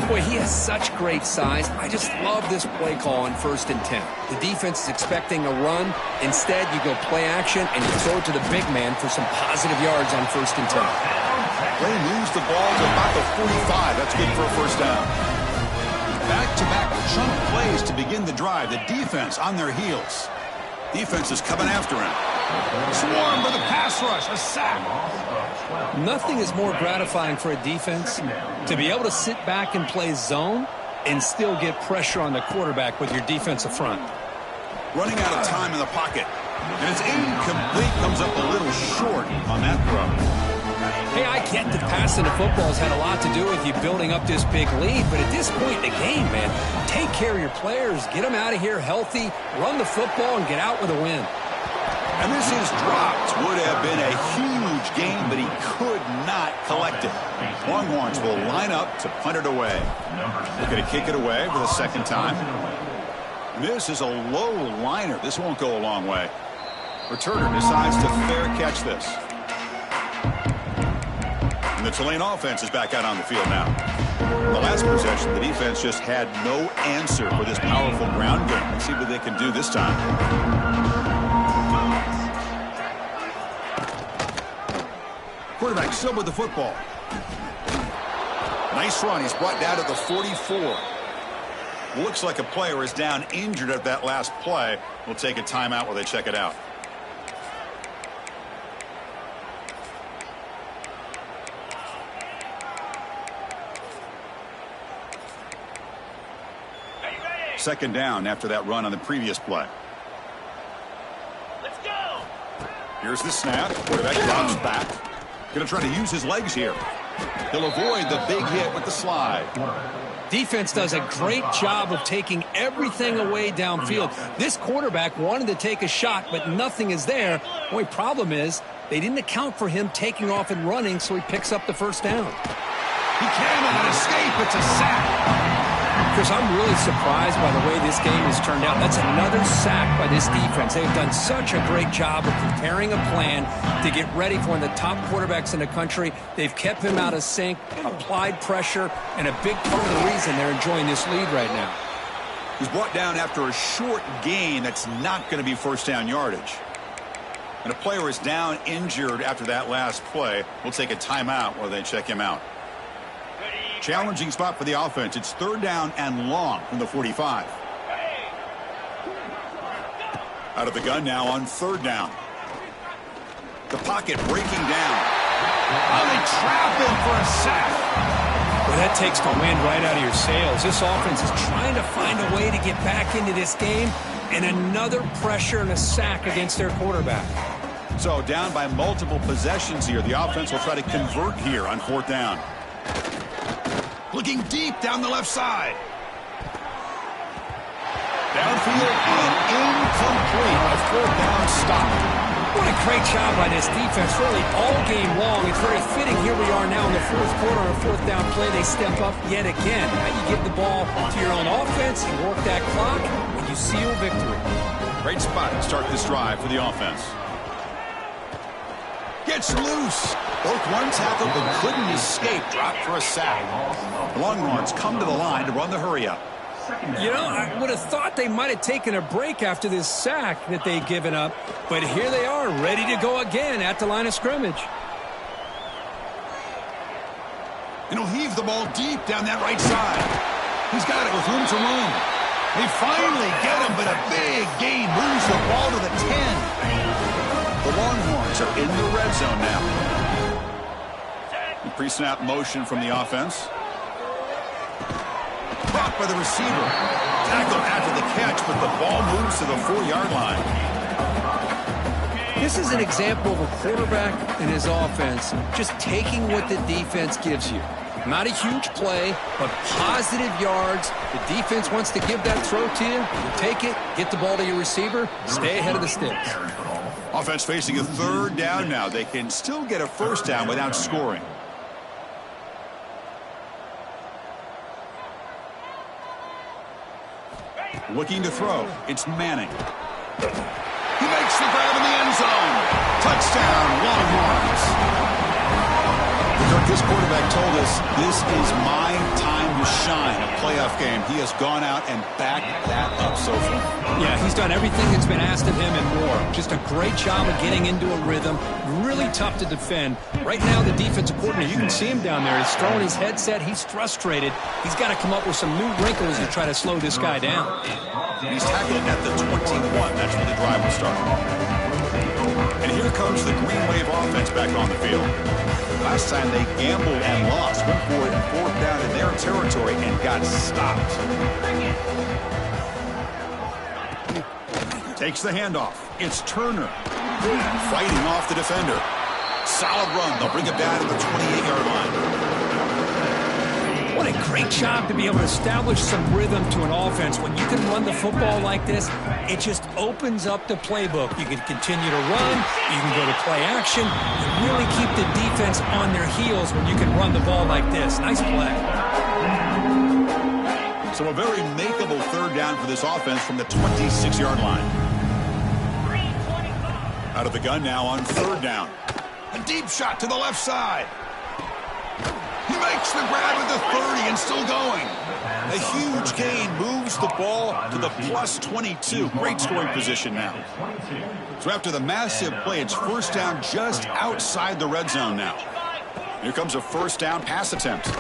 Boy, he has such great size. I just love this play call on 1st and 10. The defense is expecting a run. Instead, you go play action and you throw it to the big man for some positive yards on 1st and 10. They lose the ball to about the 45. That's good for a first down. Back-to-back chunk plays to begin the drive. The defense on their heels. Defense is coming after him. Swarm for the pass rush. A sack. Nothing is more gratifying for a defense to be able to sit back and play zone and still get pressure on the quarterback with your defensive front. Running out of time in the pocket. And it's incomplete. Comes up a little short on that throw. Hey, I get that passing the football has had a lot to do with you building up this big lead, but at this point in the game, man, take care of your players, get them out of here healthy, run the football, and get out with a win. And this is dropped. Would have been a huge gain, but he could not collect it. Longhorns will line up to punt it away. They're going to kick it away for the second time. This is a low liner. This won't go a long way. Returner decides to fair catch this. And the Tulane offense is back out on the field now. In the last possession, the defense just had no answer for this powerful ground game. Let's see what they can do this time. Quarterback still with the football. Nice run. He's brought down to the 44. Looks like a player is down injured at that last play. We'll take a timeout while they check it out. Second down after that run on the previous play. Let's go. Here's the snap. Quarterback drops back. Going to try to use his legs here. He'll avoid the big hit with the slide. Defense does a great job of taking everything away downfield. This quarterback wanted to take a shot, but nothing is there. The only problem is they didn't account for him taking off and running, so he picks up the first down. He cannot escape. It's a sack. Chris, I'm really surprised by the way this game has turned out. That's another sack by this defense. They've done such a great job of preparing a plan to get ready for one of the top quarterbacks in the country. They've kept him out of sync, applied pressure, and a big part of the reason they're enjoying this lead right now. He's brought down after a short gain that's not going to be first down yardage. And a player is down injured after that last play. We'll take a timeout while they check him out. Challenging spot for the offense. It's third down and long from the 45. Out of the gun now on third down. The pocket breaking down. Oh, they trap him for a sack. Well, that takes the wind right out of your sails. This offense is trying to find a way to get back into this game, and another pressure and a sack against their quarterback. So down by multiple possessions here. The offense will try to convert here on fourth down. Looking deep down the left side. Downfield and incomplete. A fourth down stop. What a great job by this defense, really all game long. It's very fitting. Here we are now in the fourth quarter on a fourth down play. They step up yet again. Now you give the ball to your own offense, you work that clock, and you seal victory. Great spot to start this drive for the offense. Gets loose. Both run tackled but couldn't escape. Dropped for a sack. The Longhorns come to the line to run the hurry-up. You know, I would have thought they might have taken a break after this sack that they'd given up, but here they are, ready to go again at the line of scrimmage. And he'll heave the ball deep down that right side. He's got it with room to run. They finally get him, but a big gain moves the ball to the 10. The Longhorns are in the red zone now. Pre-snap motion from the offense. Caught by the receiver. Tackled after the catch, but the ball moves to the 4-yard line. This is an example of a quarterback and his offense just taking what the defense gives you. Not a huge play, but positive yards. The defense wants to give that throw to you. You take it, get the ball to your receiver, stay ahead of the sticks. Offense facing a third down now. They can still get a first down without scoring. Looking to throw. It's Manning. He makes the grab in the end zone. Touchdown, Longhorns. Kirk, this quarterback told us this is my time his shine, a playoff game. He has gone out and backed that up so far. Yeah, he's done everything that's been asked of him and more. Just a great job of getting into a rhythm. Really tough to defend. Right now, the defensive coordinator, you can see him down there. He's throwing his headset. He's frustrated. He's got to come up with some new wrinkles to try to slow this guy down. He's tackled at the 21. That's where the drive will start. And here comes the Green Wave offense back on the field. Last time they gambled and lost. Went for it in 4th down in their territory and got stopped. Takes the handoff. It's Turner. Fighting off the defender. Solid run. They'll bring it down to the 28-yard line. What a great job to be able to establish some rhythm to an offense. When you can run the football like this, it just opens up the playbook. You can continue to run, you can go to play action, and really keep the defense on their heels when you can run the ball like this. Nice play. So a very makeable 3rd down for this offense from the 26-yard line. Out of the gun now on 3rd down. A deep shot to the left side. He makes the grab at the 30 and still going. A huge gain moves the ball to the plus 22. Great scoring position now. So after the massive play, it's 1st down just outside the red zone now. Here comes a 1st down pass attempt.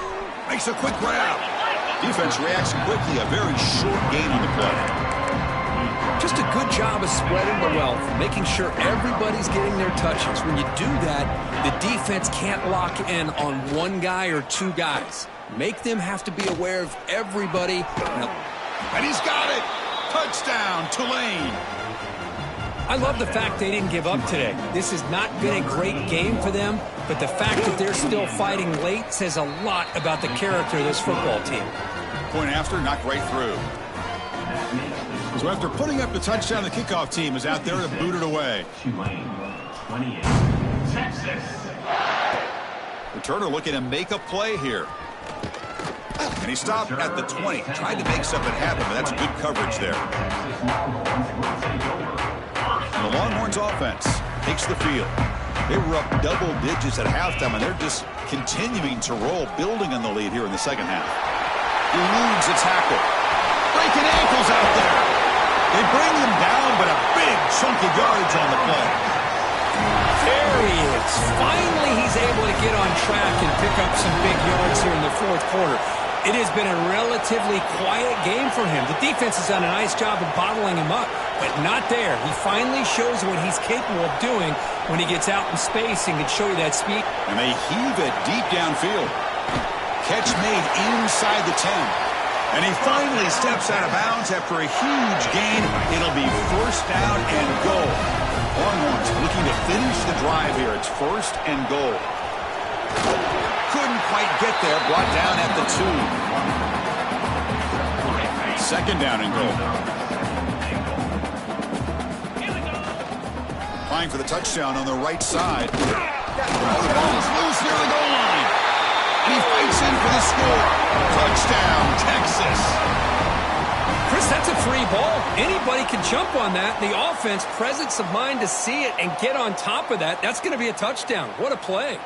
Makes a quick grab. Defense reacts quickly. A very short gain on the play. Just a good job of spreading the wealth, making sure everybody's getting their touches. When you do that, the defense can't lock in on one guy or two guys. Make them have to be aware of everybody. And he's got it. Touchdown, Tulane. I love the fact they didn't give up today. This has not been a great game for them, but the fact that they're still fighting late says a lot about the character of this football team. Point after, knocked right through. So after putting up the touchdown, the kickoff team is out there to boot it away. Tulane, 28, Texas. Returner looking to make a play here. And he stopped at the 20. Tried to make something happen, but that's good coverage there. And the Longhorns offense takes the field. They were up double digits at halftime, and they're just continuing to roll, building on the lead here in the second half. Eludes a tackle. Breaking ankles out there. They bring him down, but a big chunk of yards on the play. There he is. Finally, he's able to get on track and pick up some big yards here in the 4th quarter. It has been a relatively quiet game for him. The defense has done a nice job of bottling him up, but not there. He finally shows what he's capable of doing when he gets out in space and can show you that speed. And they heave it deep downfield. Catch made inside the 10. And he finally steps out of bounds after a huge gain. It'll be 1st down and goal. Longhorns looking to finish the drive here. It's 1st and goal. Couldn't quite get there. Brought down at the 2. 2nd down and goal. Trying for the touchdown on the right side. Oh, the ball is loose near the goal line. And he fights in for the score. Touchdown, Texas. Chris, that's a free ball. Anybody can jump on that. The offense, presence of mind to see it and get on top of that. That's going to be a touchdown. What a play.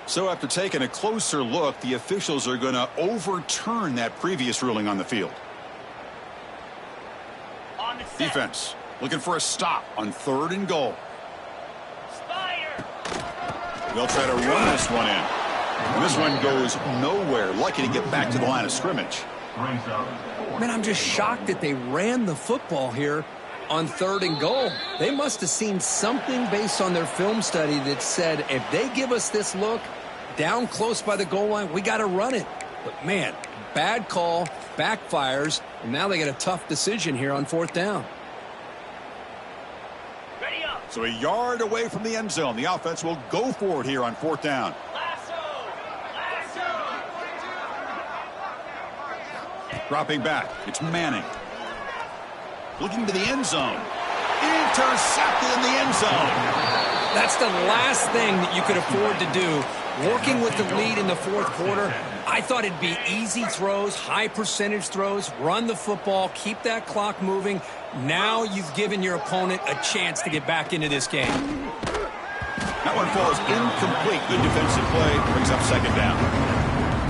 So after taking a closer look, the officials are going to overturn that previous ruling on the field. Defense looking for a stop on 3rd and goal. They'll try to run this one in. And this one goes nowhere. Lucky to get back to the line of scrimmage. Man, I'm just shocked that they ran the football here on 3rd and goal. They must have seen something based on their film study that said, if they give us this look down close by the goal line, we got to run it. But, man, bad call, backfires, and now they get a tough decision here on 4th down. So a yard away from the end zone. The offense will go for it here on 4th down. Dropping back. It's Manning. Looking to the end zone. Intercepted in the end zone. That's the last thing that you could afford to do Working with the lead in the fourth quarter, I thought it'd be easy throws, high percentage throws, run the football, keep that clock moving. Now you've given your opponent a chance to get back into this game. That one falls incomplete. Good defensive play. Brings up second down.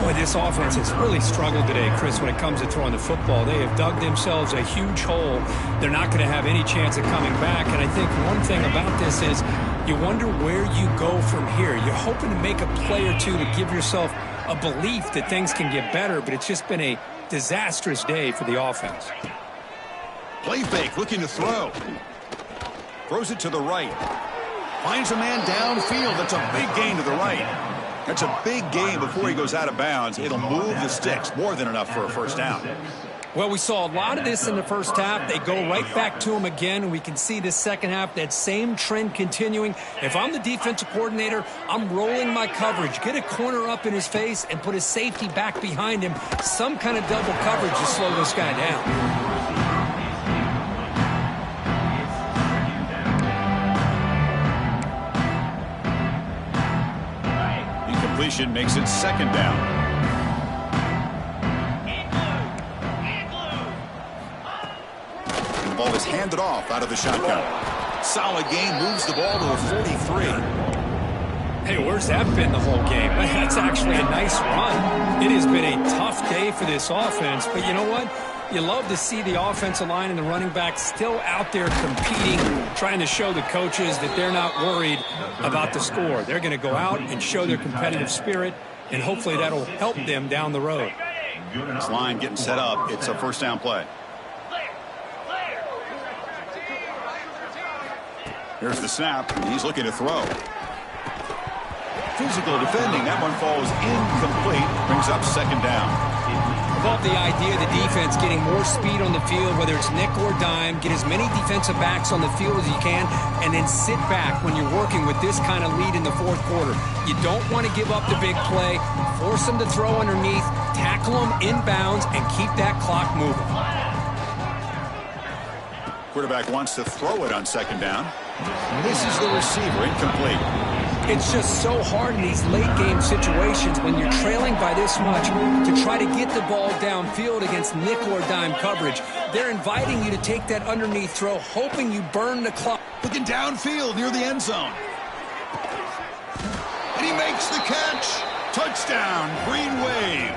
Boy, this offense has really struggled today, Chris, when it comes to throwing the football. They have dug themselves a huge hole. They're not going to have any chance of coming back. And I think one thing about this is you wonder where you go from here. You're hoping to make a play or two to give yourself a belief that things can get better, but it's just been a disastrous day for the offense. Play fake, looking to throw. Throws it to the right. Finds a man downfield. That's a big gain to the right. That's a big gain before he goes out of bounds. It'll move the sticks. More than enough for a first down. Well, we saw a lot of this in the first half. They go right back to him again, and we can see this second half, that same trend continuing. If I'm the defensive coordinator, I'm rolling my coverage. Get a corner up in his face and put his safety back behind him. Some kind of double coverage to slow this guy down. Completion makes it second down. And the ball is handed off out of the shotgun. Solid gain, moves the ball to a 43. Hey, where's that been the whole game? That's actually a nice run. It has been a tough day for this offense, but you know what? You love to see the offensive line and the running back still out there competing, trying to show the coaches that they're not worried about the score. They're going to go out and show their competitive spirit, and hopefully that'll help them down the road. This line getting set up. It's a first down play. Here's the snap. He's looking to throw. Physical defending. That one falls incomplete. Brings up second down. Love the idea of the defense getting more speed on the field, whether it's nickel or dime. Get as many defensive backs on the field as you can, and then sit back when you're working with this kind of lead in the fourth quarter. You don't want to give up the big play. Force them to throw underneath, tackle them inbounds, and keep that clock moving. Quarterback wants to throw it on second down. Misses the receiver, incomplete. It's just so hard in these late-game situations when you're trailing by this much to try to get the ball downfield against nickel or dime coverage. They're inviting you to take that underneath throw, hoping you burn the clock. Looking downfield near the end zone. And he makes the catch. Touchdown, Green Wave.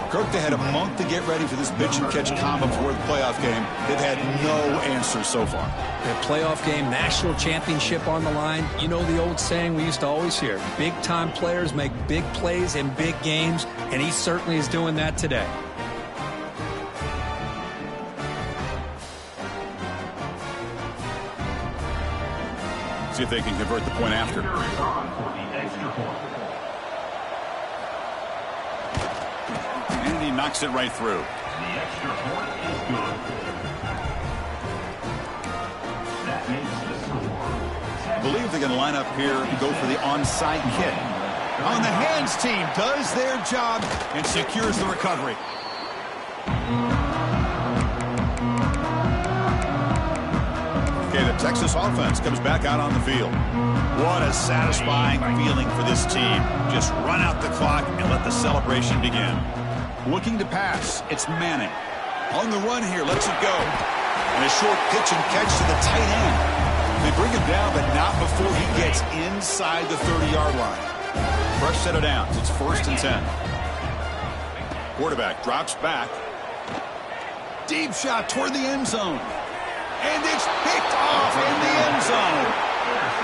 Kirk, they had a month to get ready for this pitch-and-catch combo before the playoff game. They've had no answers so far. The playoff game, national championship on the line. You know the old saying we used to always hear, big-time players make big plays in big games, and he certainly is doing that today. See if they can convert the point after. And he knocks it right through. The extra point is good. That makes the score. I believe they're going to line up here and go for the onside kick. On the hands team does their job and secures the recovery. Okay, the Texas offense comes back out on the field. What a satisfying feeling for this team. Just run out the clock and let the celebration begin. Looking to pass, it's Manning. On the run here, lets it go. And a short pitch and catch to the tight end. They bring him down, but not before he gets inside the 30-yard line. Fresh set of downs. It's 1st and 10. Quarterback drops back. Deep shot toward the end zone. And it's picked off in the end zone.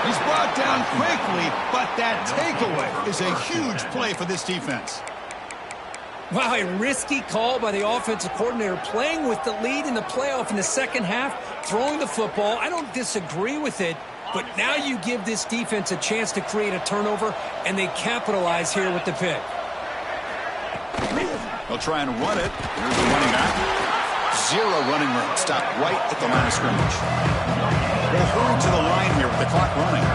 He's brought down quickly, but that takeaway is a huge play for this defense. Wow, a risky call by the offensive coordinator, playing with the lead in the playoff in the second half, throwing the football. I don't disagree with it, but now you give this defense a chance to create a turnover, and they capitalize here with the pick. They'll try and run it. Here's the running back. Zero running room. Stopped right at the line of scrimmage. They'll hurry to the line here with the clock running.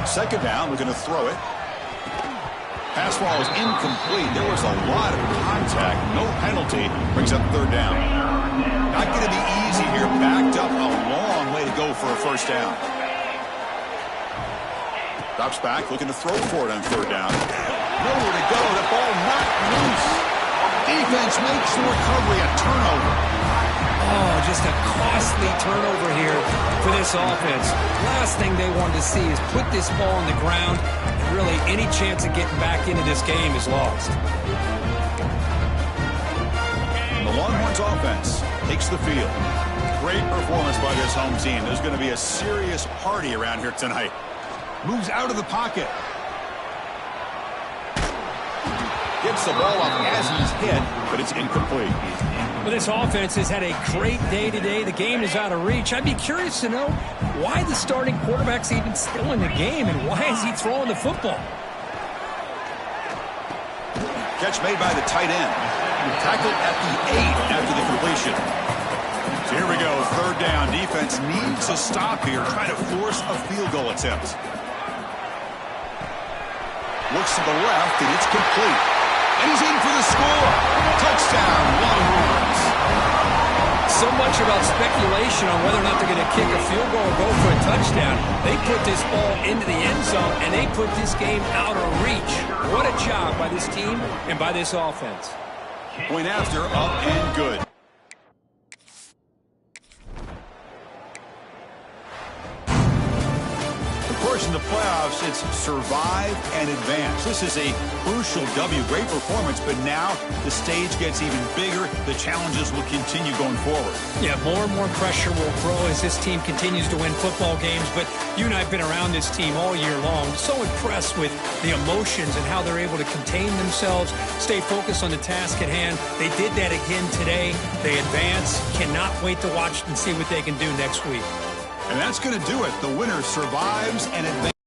Second down, we're going to throw it. Pass ball is incomplete. There was a lot of contact. No penalty. Brings up 3rd down. Not going to be easy here. Backed up a long way to go for a first down. Drops back, looking to throw for it on third down. Nowhere to go. The ball knocked loose. Defense makes the recovery. A turnover. Oh, just a costly turnover here for this offense. Last thing they wanted to see is put this ball on the ground. And really, any chance of getting back into this game is lost. The Longhorns offense takes the field. Great performance by this home team. There's going to be a serious party around here tonight. Moves out of the pocket. Gets the ball up as he's hit, but it's incomplete. Well, this offense has had a great day today. The game is out of reach. I'd be curious to know why the starting quarterback's even still in the game, and why is he throwing the football? Catch made by the tight end. Tackled at the 8 after the completion. So here we go, third down. Defense needs a stop here, trying to force a field goal attempt. Looks to the left, and it's complete. And he's in for the score. Touchdown, Longhorns. So much about speculation on whether or not they're going to kick a field goal or go for a touchdown. They put this ball into the end zone, and they put this game out of reach. What a job by this team and by this offense. Point after, up and good. Of course, in the playoffs, it's survive and advance. This is a crucial W. Great performance, but now the stage gets even bigger. The challenges will continue going forward. Yeah, more and more pressure will grow as this team continues to win football games, but you and I have been around this team all year long. So impressed with the emotions and how they're able to contain themselves, stay focused on the task at hand. They did that again today. They advance. Cannot wait to watch and see what they can do next week. And that's going to do it. The winner survives and advances.